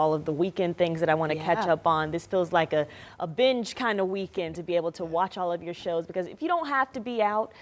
all of the weekend things that I want to catch up on. This feels like a binge kind of weekend to be able to watch all of your shows, because if you don't have to be out,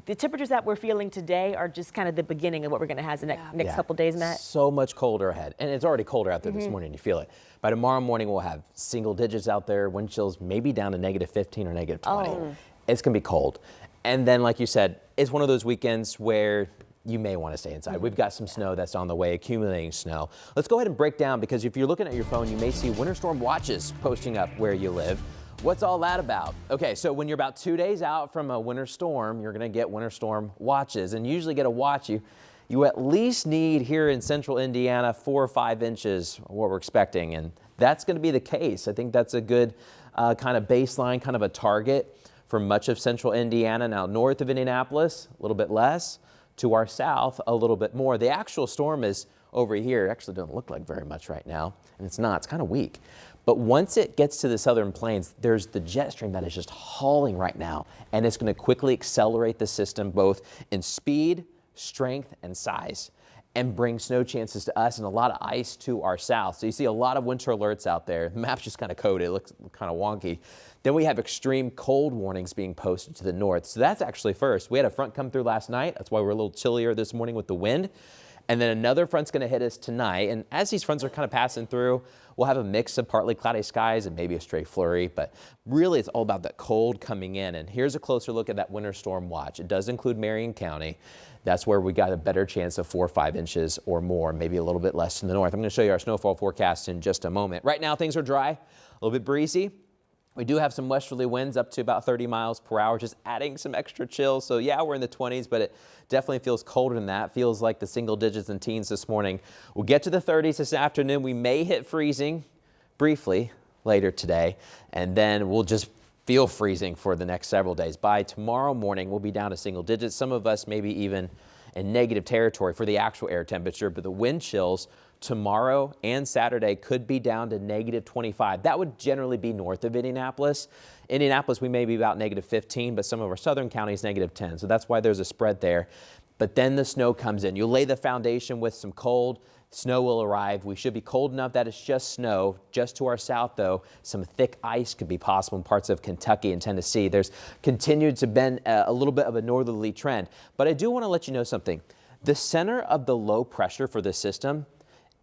the temperatures that we're feeling today are just kind of the beginning of what we're going to have the next couple days, Matt. So much colder ahead, and it's already colder out there this morning. You feel it. By tomorrow morning, we'll have single digits out there, wind chills maybe down to -15 or -20. It's going to be cold. And then, like you said, it's one of those weekends where you may want to stay inside. We've got some snow that's on the way, accumulating snow. Let's go ahead and break down, because if you're looking at your phone, you may see winter storm watches posting up where you live. What's all that about? Okay, so when you're about 2 days out from a winter storm, you're going to get winter storm watches, and usually get a watch you at least need here in central Indiana 4 or 5 inches, what we're expecting, and that's going to be the case. I think that's a good kind of baseline, kind of a target for much of central Indiana. Now, north of Indianapolis, a little bit less. To our south, a little bit more. The actual storm is over here. It actually doesn't look like very much right now, and it's not. It's kind of weak. But once it gets to the southern plains, there's the jet stream that is just hauling right now, and it's going to quickly accelerate the system both in speed, strength, and size, and bring snow chances to us and a lot of ice to our south. So you see a lot of winter alerts out there. The map's just kind of coded. It looks kind of wonky. Then we have extreme cold warnings being posted to the north. So that's actually first. We had a front come through last night. That's why we're a little chillier this morning with the wind. And then another front's going to hit us tonight. And as these fronts are kind of passing through, we'll have a mix of partly cloudy skies and maybe a stray flurry. But really, it's all about that cold coming in. And here's a closer look at that winter storm watch. It does include Marion County. That's where we got a better chance of 4 or 5 inches or more, maybe a little bit less in the north. I'm going to show you our snowfall forecast in just a moment. Right now, things are dry, a little bit breezy. We do have some westerly winds up to about 30 miles per hour, just adding some extra chill. So yeah, we're in the 20s, but it definitely feels colder than that. Feels like the single digits and teens this morning. We'll get to the 30s this afternoon. We may hit freezing briefly later today, and then we'll just feel freezing for the next several days. By tomorrow morning, we'll be down to single digits. Some of us maybe even in negative territory for the actual air temperature, but the wind chills tomorrow and Saturday could be down to -25. That would generally be north of Indianapolis. Indianapolis, we may be about -15, but some of our southern counties -10. So that's why there's a spread there. But then the snow comes in. You'll lay the foundation with some cold. Snow will arrive. We should be cold enough that it's just snow. Just to our south, though, some thick ice could be possible in parts of Kentucky and Tennessee. There's continued to been a little bit of a northerly trend. But I do want to let you know something. The center of the low pressure for this system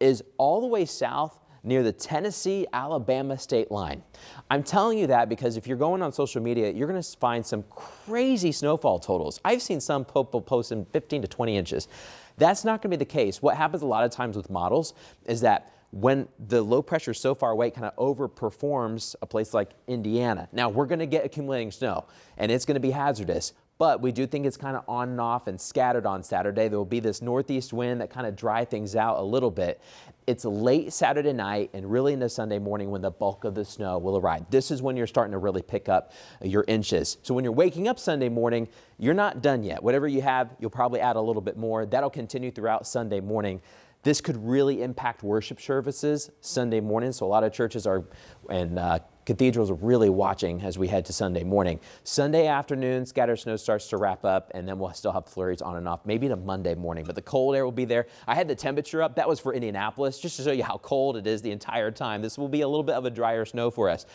is all the way south near the Tennessee-Alabama state line. I'm telling you that because if you're going on social media, you're going to find some crazy snowfall totals. I've seen some people posting 15 to 20 inches. That's not going to be the case. What happens a lot of times with models is that when the low pressure is so far away, it kind of overperforms a place like Indiana. Now, we're going to get accumulating snow, and it's going to be hazardous. But we do think it's kind of on and off and scattered on Saturday. There will be this northeast wind that kind of dry things out a little bit. It's late Saturday night and really into Sunday morning when the bulk of the snow will arrive. This is when you're starting to really pick up your inches. So when you're waking up Sunday morning, you're not done yet. Whatever you have, you'll probably add a little bit more. That'll continue throughout Sunday morning. This could really impact worship services Sunday morning. So a lot of churches are and cathedrals are really watching as we head to Sunday morning. Sunday afternoon, scattered snow starts to wrap up, and then we'll still have flurries on and off, maybe to Monday morning. But the cold air will be there. I had the temperature up. That was for Indianapolis, just to show you how cold it is the entire time. This will be a little bit of a drier snow for us.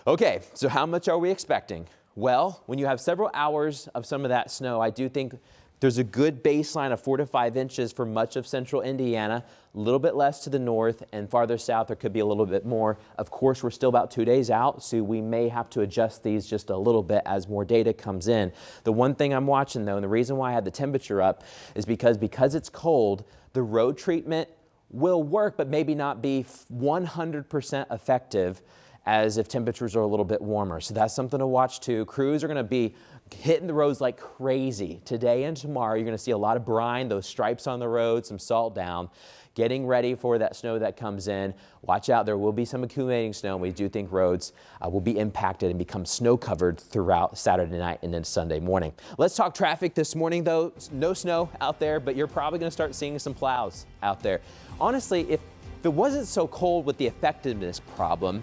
Okay, so how much are we expecting? Well, when you have several hours of some of that snow, I do think there's a good baseline of 4 to 5 inches for much of central Indiana, a little bit less to the north, and farther south there could be a little bit more. Of course, we're still about 2 days out, so we may have to adjust these just a little bit as more data comes in. The one thing I'm watching, though, and the reason why I had the temperature up is because it's cold, the road treatment will work, but maybe not be 100% effective as if temperatures are a little bit warmer. So that's something to watch too. Crews are going to be hitting the roads like crazy today and tomorrow. You're going to see a lot of brine, those stripes on the road, some salt down, getting ready for that snow that comes in. Watch out, there will be some accumulating snow. We do think roads will be impacted and become snow covered throughout Saturday night and then Sunday morning. Let's talk traffic this morning though. No snow out there, but you're probably going to start seeing some plows out there. Honestly, if it wasn't so cold with the effectiveness problem,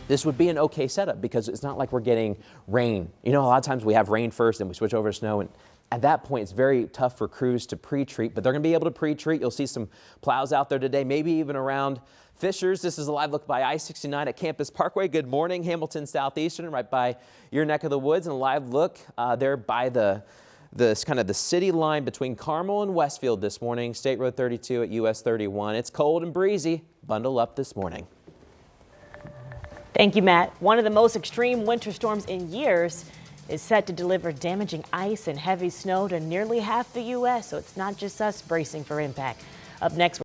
this would be an okay setup because it's not like we're getting rain. You know, a lot of times we have rain first and we switch over to snow, and at that point it's very tough for crews to pre-treat, but they're going to be able to pre-treat. You'll see some plows out there today, maybe even around Fishers, this is a live look by I-69 at Campus Parkway. Good morning, Hamilton Southeastern, right by your neck of the woods, and a live look there by the kind of the city line between Carmel and Westfield this morning. State Road 32 at US 31. It's cold and breezy. Bundle up this morning. Thank you, Matt. One of the most extreme winter storms in years is set to deliver damaging ice and heavy snow to nearly half the U.S., so it's not just us bracing for impact. Up next,